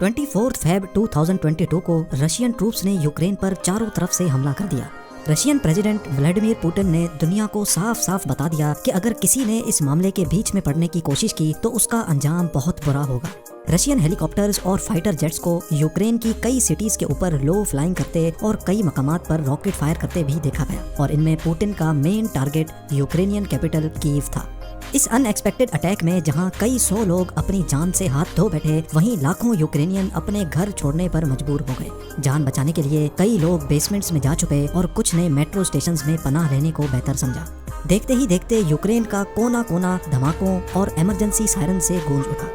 24 Feb 2022 को Russian troops ने Ukraine पर चारों तरफ से हमला कर दिया। रशियन प्रेसिडेंट व्लादिमीर पुतिन ने दुनिया को साफ साफ बता दिया कि अगर किसी ने इस मामले के बीच में पड़ने की कोशिश की तो उसका अंजाम बहुत बुरा होगा। रशियन हेलीकॉप्टर्स और फाइटर जेट्स को यूक्रेन की कई सिटीज के ऊपर लो फ्लाइंग करते और कई मकामात पर रॉकेट फायर करते भी देखा गया और इनमें पुतिन का main target Ukrainian capital Kyiv था। इस अनएक्सपेक्टेड अटैक में जहां कई 100 लोग अपनी जान से हाथ धो बैठे, वहीं लाखों यूक्रेनियन अपने घर छोड़ने पर मजबूर हो गए। जान बचाने के लिए कई लोग बेसमेंट्स में जा छुपे और कुछ ने मेट्रो स्टेशंस में पनाह लेने को बेहतर समझा। देखते ही देखते यूक्रेन का कोना कोना धमाकों और इमरजेंसी सायरन से गूंज उठा।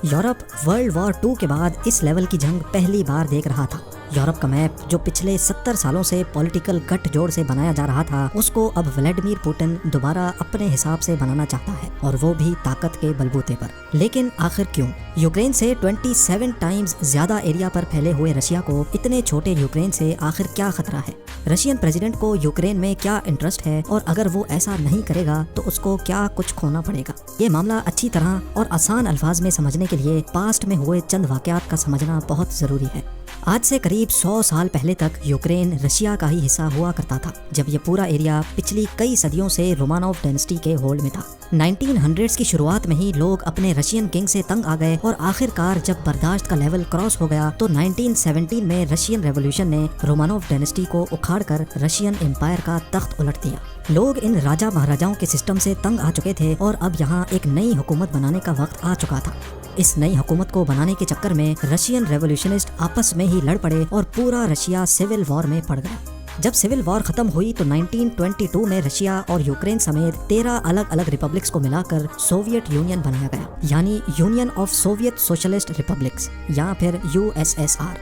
यूरोप वर्ल्ड वॉर 2 के बाद इस लेवल की जंग पहली बार देख रहा था। यूरोप का मैप जो पिछले 70 सालों से पॉलिटिकल गठजोड़ से बनाया जा रहा था, उसको अब व्लादिमीर पुतिन दोबारा अपने हिसाब से बनाना चाहता है और वो भी ताकत के बलबूते पर। लेकिन आखिर क्यों? यूक्रेन से 27 टाइम्स ज्यादा एरिया पर फैले हुए रशिया को इतने छोटे यूक्रेन से आखिर क्या खतरा है? रशियन प्रेसिडेंट को यूक्रेन में क्या इंटरेस्ट है और अगर वो ऐसा नहीं करेगा तो उसको क्या कुछ खोना पड़ेगा? ये मामला अच्छी तरह और आसान अल्फाज में समझने के लिए पास्ट में हुए चंद वाकयात का समझना बहुत जरूरी है। आज से करीब 100 साल पहले तक यूक्रेन रशिया का ही हिस्सा हुआ करता था, जब ये पूरा एरिया पिछली कई सदियों से रोमानोव डायनेस्टी के होल्ड में था। 1900s की शुरुआत में ही लोग अपने रशियन किंग से तंग आ गए और आखिरकार जब बर्दाश्त का लेवल क्रॉस हो गया तो 1917 में रशियन रेवोल्यूशन ने रोमानोव डायनेस्टी को उखाड़कर रशियन एम्पायर का तख्त उलट दिया। लोग इन राजा महाराजाओं के सिस्टम से तंग आ चुके थे और अब यहाँ एक नई हुकूमत बनाने का वक्त आ चुका था। इस नई हुकूमत को बनाने के चक्कर में रशियन रेवोल्यूशनिस्ट आपस में ही लड़ पड़े और पूरा रशिया सिविल वॉर में पड़ गया। जब सिविल वॉर खत्म हुई तो 1922 में रशिया और यूक्रेन समेत 13 अलग अलग रिपब्लिक्स को मिलाकर सोवियत यूनियन बनाया गया, यानी union of Soviet socialist republics या फिर USSR।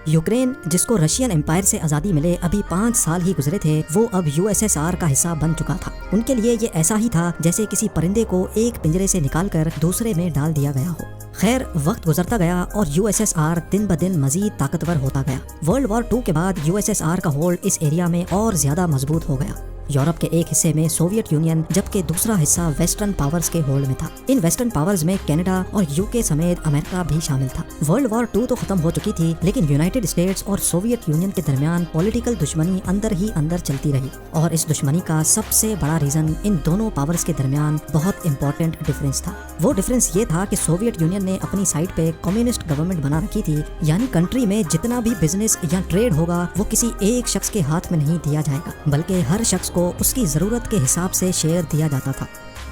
यूक्रेन, जिसको रशियन एम्पायर से आज़ादी मिले अभी 5 साल ही गुजरे थे, वो अब USSR का हिस्सा बन चुका था। उनके लिए ये ऐसा ही था जैसे किसी परिंदे को एक पिंजरे से निकालकर दूसरे में डाल दिया गया हो। खैर, वक्त गुजरता गया और USSR दिन ब दिन मजीद ताकतवर होता गया। वर्ल्ड वॉर 2 के बाद USSR का होल्ड इस एरिया में और ज्यादा मजबूत हो गया। यूरोप के एक हिस्से में सोवियत यूनियन जबकि दूसरा हिस्सा वेस्टर्न पावर्स के होल्ड में था। इन वेस्टर्न पावर्स में कनाडा और UK समेत अमेरिका भी शामिल था। वर्ल्ड वॉर 2 तो खत्म हो चुकी थी, लेकिन यूनाइटेड स्टेट्स और सोवियत यूनियन के दरमियान पॉलिटिकल दुश्मनी अंदर ही अंदर चलती रही और इस दुश्मनी का सबसे बड़ा रीजन इन दोनों पावर्स के दरमियान बहुत इंपॉर्टेंट डिफरेंस था। वो डिफरेंस ये था कि सोवियत यूनियन ने अपनी साइड पे कम्युनिस्ट गवर्नमेंट बना रखी थी, यानी कंट्री में जितना भी बिजनेस या ट्रेड होगा वो किसी एक शख्स के हाथ में नहीं दिया जाएगा, बल्कि हर शख्स को उसकी जरूरत के हिसाब से शेयर दिया जाता था।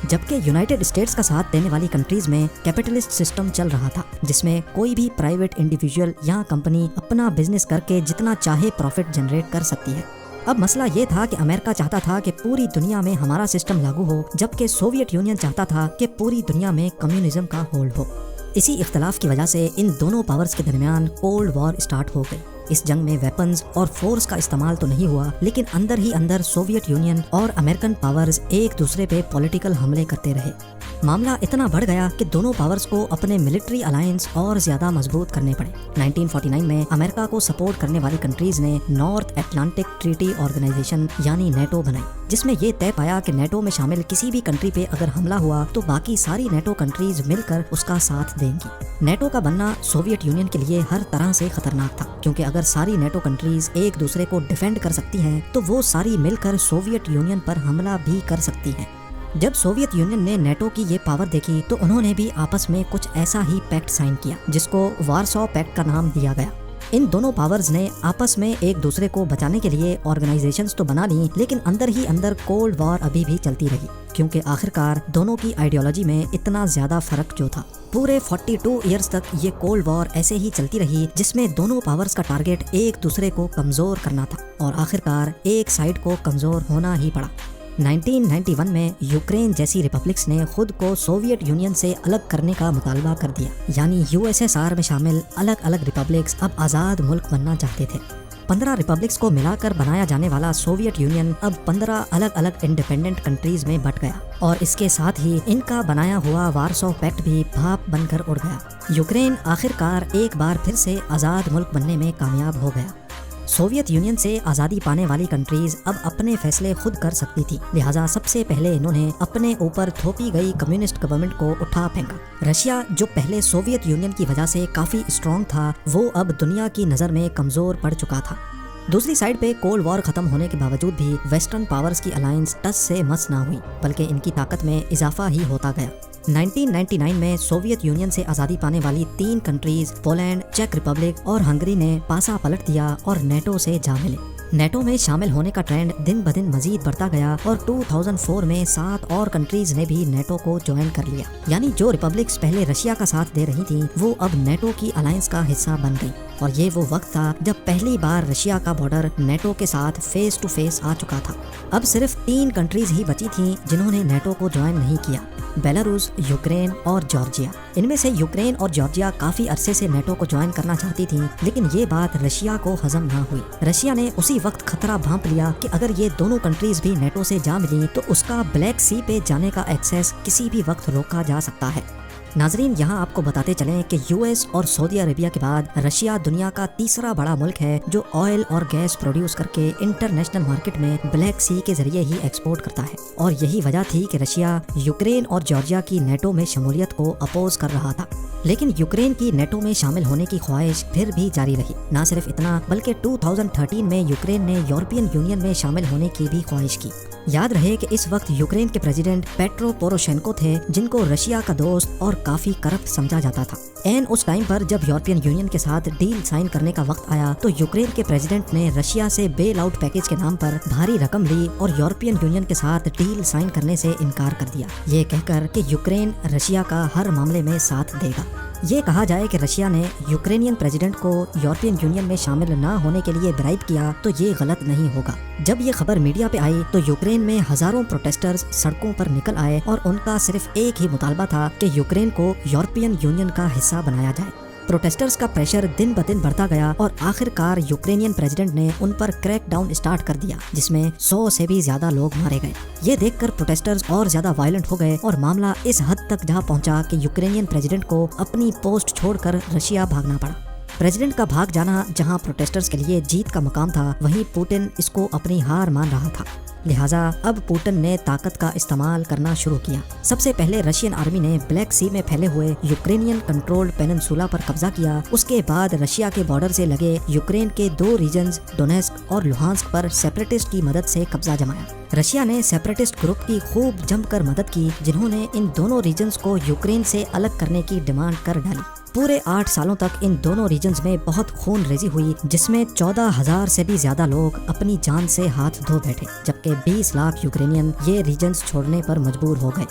जबकि यूनाइटेड स्टेट्स का साथ देने वाली कंट्रीज में कैपिटलिस्ट सिस्टम चल रहा था, जिसमें कोई भी प्राइवेट इंडिविजुअल या कंपनी अपना बिजनेस करके जितना चाहे प्रॉफिट जनरेट कर सकती है। अब मसला ये था कि अमेरिका चाहता था कि पूरी दुनिया में हमारा सिस्टम लागू हो, जबकि सोवियत यूनियन चाहता था कि पूरी दुनिया में कम्युनिज्म का होल्ड हो। इसी इख्तलाफ की वजह से इन दोनों पावर्स के दरमियान कोल्ड वॉर स्टार्ट हो गई। इस जंग में वेपन्स और फोर्स का इस्तेमाल तो नहीं हुआ, लेकिन अंदर ही अंदर सोवियत यूनियन और अमेरिकन पावर्स एक दूसरे पे पॉलिटिकल हमले करते रहे। मामला इतना बढ़ गया कि दोनों पावर्स को अपने मिलिट्री अलायंस और ज्यादा मजबूत करने पड़े। 1949 में अमेरिका को सपोर्ट करने वाली कंट्रीज ने नॉर्थ अटलांटिक ट्रीटी ऑर्गेनाइजेशन यानी नेटो बनाई, जिसमें ये तय पाया कि नेटो में शामिल किसी भी कंट्री पे अगर हमला हुआ तो बाकी सारी नेटो कंट्रीज मिलकर उसका साथ देंगी। नेटो का बनना सोवियत यूनियन के लिए हर तरह से खतरनाक था, क्योंकि अगर सारी नेटो कंट्रीज एक दूसरे को डिफेंड कर सकती हैं तो वो सारी मिलकर सोवियत यूनियन पर हमला भी कर सकती हैं। जब सोवियत यूनियन ने नेटो की ये पावर देखी तो उन्होंने भी आपस में कुछ ऐसा ही पैक्ट साइन किया, जिसको वार्सो पैक्ट का नाम दिया गया। इन दोनों पावर्स ने आपस में एक दूसरे को बचाने के लिए ऑर्गेनाइजेशंस तो बना ली, लेकिन अंदर ही अंदर कोल्ड वॉर अभी भी चलती रही, क्योंकि आखिरकार दोनों की आइडियोलॉजी में इतना ज्यादा फर्क जो था। पूरे 42 इयर्स तक ये कोल्ड वॉर ऐसे ही चलती रही, जिसमें दोनों पावर्स का टारगेट एक दूसरे को कमजोर करना था और आखिरकार एक साइड को कमजोर होना ही पड़ा। 1991 में यूक्रेन जैसी रिपब्लिक्स ने खुद को सोवियत यूनियन से अलग करने का मुतालबा कर दिया, यानी USSR में शामिल अलग अलग रिपब्लिक्स अब आज़ाद मुल्क बनना चाहते थे। 15 रिपब्लिक्स को मिलाकर बनाया जाने वाला सोवियत यूनियन अब 15 अलग अलग इंडिपेंडेंट कंट्रीज में बट गया और इसके साथ ही इनका बनाया हुआ वार्सो पैक्ट भी भाप बनकर उड़ गया। यूक्रेन आखिरकार एक बार फिर से आज़ाद मुल्क बनने में कामयाब हो गया। सोवियत यूनियन से आज़ादी पाने वाली कंट्रीज अब अपने फैसले खुद कर सकती थी, लिहाजा सबसे पहले इन्होंने अपने ऊपर थोपी गई कम्युनिस्ट गवर्नमेंट को उठा फेंका। रशिया, जो पहले सोवियत यूनियन की वजह से काफ़ी स्ट्रॉन्ग था, वो अब दुनिया की नज़र में कमज़ोर पड़ चुका था। दूसरी साइड पे कोल्ड वॉर खत्म होने के बावजूद भी वेस्टर्न पावर्स की अलायंस टस से मस ना हुई, बल्कि इनकी ताकत में इजाफा ही होता गया। 1999 में सोवियत यूनियन से आज़ादी पाने वाली 3 कंट्रीज पोलैंड, चेक रिपब्लिक और हंगरी ने पासा पलट दिया और नेटो से जा मिले। नेटो में शामिल होने का ट्रेंड दिन ब दिन मजीद बढ़ता गया और 2004 में 7 और कंट्रीज ने भी नेटो को ज्वाइन कर लिया। यानी जो रिपब्लिक्स पहले रशिया का साथ दे रही थी, वो अब नेटो की अलायंस का हिस्सा बन गई। और ये वो वक्त था जब पहली बार रशिया का बॉर्डर नेटो के साथ फेस टू फेस आ चुका था। अब सिर्फ 3 कंट्रीज ही बची थीं जिन्होंने नेटो को ज्वाइन नहीं किया, बेलारूस, यूक्रेन और जॉर्जिया। इनमें से यूक्रेन और जॉर्जिया काफी अरसे से नेटो को ज्वाइन करना चाहती थी, लेकिन ये बात रशिया को हजम ना हुई। रशिया ने उसी वक्त खतरा भांप लिया कि अगर ये दोनों कंट्रीज भी नेटो से जा मिली तो उसका ब्लैक सी पे जाने का एक्सेस किसी भी वक्त रोका जा सकता है। नाजरीन, यहाँ आपको बताते चलें कि यूएस और सऊदी अरेबिया के बाद रशिया दुनिया का तीसरा बड़ा मुल्क है जो ऑयल और गैस प्रोड्यूस करके इंटरनेशनल मार्केट में ब्लैक सी के जरिए ही एक्सपोर्ट करता है। और यही वजह थी कि रशिया यूक्रेन और जॉर्जिया की नेटो में शमूलियत को अपोज कर रहा था। लेकिन यूक्रेन की नेटो में शामिल होने की ख्वाहिश फिर भी जारी रही। ना सिर्फ इतना, बल्कि 2013 में यूक्रेन ने यूरोपियन यूनियन में शामिल होने की भी ख्वाहिश की। याद रहे कि इस वक्त यूक्रेन के प्रेसिडेंट पेट्रो पोरोशेंको थे, जिनको रशिया का दोस्त और काफी करप्ट समझा जाता था। एन उस टाइम पर जब यूरोपियन यूनियन के साथ डील साइन करने का वक्त आया तो यूक्रेन के प्रेसिडेंट ने रशिया से बेल आउट पैकेज के नाम पर भारी रकम ली और यूरोपियन यूनियन के साथ डील साइन करने से इनकार कर दिया, ये कहकर कि यूक्रेन रशिया का हर मामले में साथ देगा। ये कहा जाए कि रशिया ने यूक्रेनियन प्रेसिडेंट को यूरोपियन यूनियन में शामिल ना होने के लिए ब्राइब किया तो ये गलत नहीं होगा। जब ये खबर मीडिया पे आई तो यूक्रेन में हजारों प्रोटेस्टर्स सड़कों पर निकल आए और उनका सिर्फ एक ही मुतालबा था कि यूक्रेन को यूरोपियन यूनियन का हिस्सा बनाया जाए। प्रोटेस्टर्स का प्रेशर दिन ब दिन बढ़ता गया और आखिरकार यूक्रेनियन प्रेसिडेंट ने उन पर क्रैक डाउन स्टार्ट कर दिया, जिसमें 100 से भी ज्यादा लोग मारे गए। ये देखकर प्रोटेस्टर्स और ज्यादा वायलेंट हो गए और मामला इस हद तक जा पहुंचा कि यूक्रेनियन प्रेसिडेंट को अपनी पोस्ट छोड़कर रशिया भागना पड़ा। प्रेसिडेंट का भाग जाना जहां प्रोटेस्टर्स के लिए जीत का मकाम था, वहीं पुतिन इसको अपनी हार मान रहा था। लिहाजा अब पुतिन ने ताकत का इस्तेमाल करना शुरू किया। सबसे पहले रशियन आर्मी ने ब्लैक सी में फैले हुए यूक्रेनियन कंट्रोल्ड पेनिनसुला पर कब्जा किया। उसके बाद रशिया के बॉर्डर से लगे यूक्रेन के 2 रीजन्स डोनेस्क और लुहांस्क पर सेपरेटिस्ट की मदद से कब्जा जमाया। रशिया ने सेपरेटिस्ट ग्रुप की खूब जमकर मदद की, जिन्होंने इन दोनों रीजन्स को यूक्रेन से अलग करने की डिमांड कर डाली। पूरे 8 सालों तक इन दोनों रीजन्स में बहुत खून रेजी हुई, जिसमें 14,000 से भी ज्यादा लोग अपनी जान से हाथ धो बैठे, जबकि 20 लाख यूक्रेनियन ये रीजन्स छोड़ने पर मजबूर हो गए।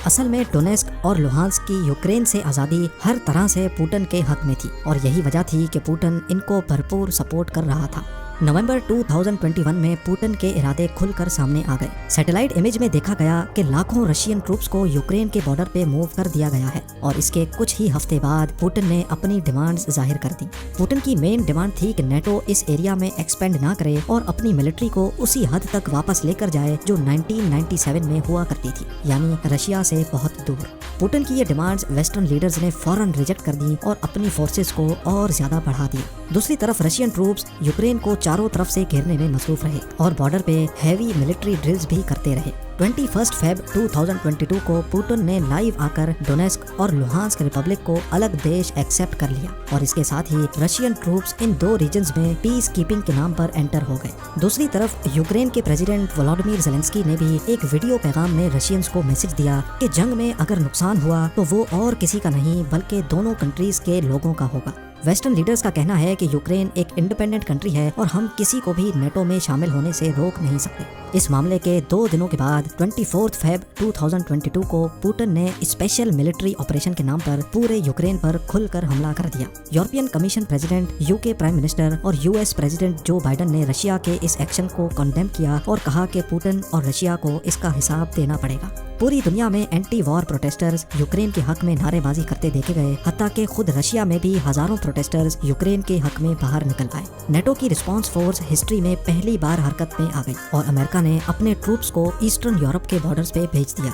असल में डोनेस्क और लुहांस्क की यूक्रेन से आज़ादी हर तरह से पुतिन के हक में थी और यही वजह थी कि पुतिन इनको भरपूर सपोर्ट कर रहा था। नवंबर 2021 में पुतिन के इरादे खुलकर सामने आ गए। सैटेलाइट इमेज में देखा गया कि लाखों रशियन ट्रूप्स को यूक्रेन के बॉर्डर पे मूव कर दिया गया है और इसके कुछ ही हफ्ते बाद पुतिन ने अपनी डिमांड्स जाहिर कर दी। पुतिन की मेन डिमांड थी कि नेटो इस एरिया में एक्सपेंड ना करे और अपनी मिलिट्री को उसी हद तक वापस लेकर जाए जो 1997 में हुआ करती थी, यानी रशिया से बहुत दूर। पुतिन की ये डिमांड्स वेस्टर्न लीडर्स ने फौरन रिजेक्ट कर दी और अपनी फोर्सेस को और ज्यादा बढ़ा दिया। दूसरी तरफ रशियन ट्रूप्स यूक्रेन को चारों तरफ से घेरने में मसरूफ रहे और बॉर्डर पे हैवी मिलिट्री ड्रिल्स भी करते रहे। 21 फेब 2022 को पुतिन ने लाइव आकर डोनेस्क और लुहांस्क रिपब्लिक को अलग देश एक्सेप्ट कर लिया और इसके साथ ही रशियन ट्रूप्स इन 2 रीजन्स में पीस कीपिंग के नाम पर एंटर हो गए। दूसरी तरफ यूक्रेन के प्रेसिडेंट वोलोडिमिर ज़ेलेंस्की ने भी एक वीडियो पैगाम में रशियंस को मैसेज दिया कि जंग में अगर नुकसान हुआ तो वो और किसी का नहीं बल्कि दोनों कंट्रीज के लोगों का होगा। वेस्टर्न लीडर्स का कहना है कि यूक्रेन एक इंडिपेंडेंट कंट्री है और हम किसी को भी नेटो में शामिल होने से रोक नहीं सकते। इस मामले के 2 दिनों के बाद 24 फेब 2022 को पुतिन ने स्पेशल मिलिट्री ऑपरेशन के नाम पर पूरे यूक्रेन पर खुलकर हमला कर दिया। European commission president, UK prime minister और यूएस प्रेसिडेंट जो बाइडेन ने रशिया के इस एक्शन को कंडेम किया और कहा कि पुतिन और रशिया को इसका हिसाब देना पड़ेगा। पूरी दुनिया में एंटी वॉर प्रोटेस्टर्स यूक्रेन के हक में नारेबाजी करते देखे गए, हत्ता कि खुद रशिया में भी हजारों प्रोटेस्टर्स यूक्रेन के हक में बाहर निकल आए। नेटो की रिस्पांस फोर्स हिस्ट्री में पहली बार हरकत में आ गई और अमेरिका ने अपने ट्रूप्स को ईस्टर्न यूरोप के बॉर्डर्स पे भेज दिया।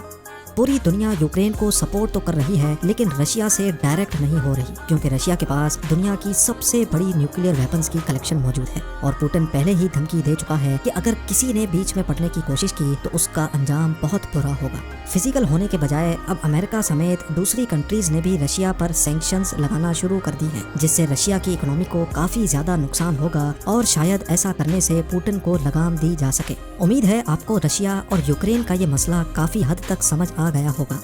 पूरी दुनिया यूक्रेन को सपोर्ट तो कर रही है, लेकिन रशिया से डायरेक्ट नहीं हो रही, क्योंकि रशिया के पास दुनिया की सबसे बड़ी न्यूक्लियर वेपन्स की कलेक्शन मौजूद है और पुतिन पहले ही धमकी दे चुका है कि अगर किसी ने बीच में पड़ने की कोशिश की तो उसका अंजाम बहुत बुरा होगा। फिजिकल होने के बजाय अब अमेरिका समेत दूसरी कंट्रीज ने भी रशिया पर सैंक्शंस लगाना शुरू कर दी हैं, जिससे रशिया की इकोनॉमी को काफी ज्यादा नुकसान होगा और शायद ऐसा करने से पुतिन को लगाम दी जा सके। उम्मीद है आपको रशिया और यूक्रेन का ये मसला काफी हद तक समझ आ गया होगा।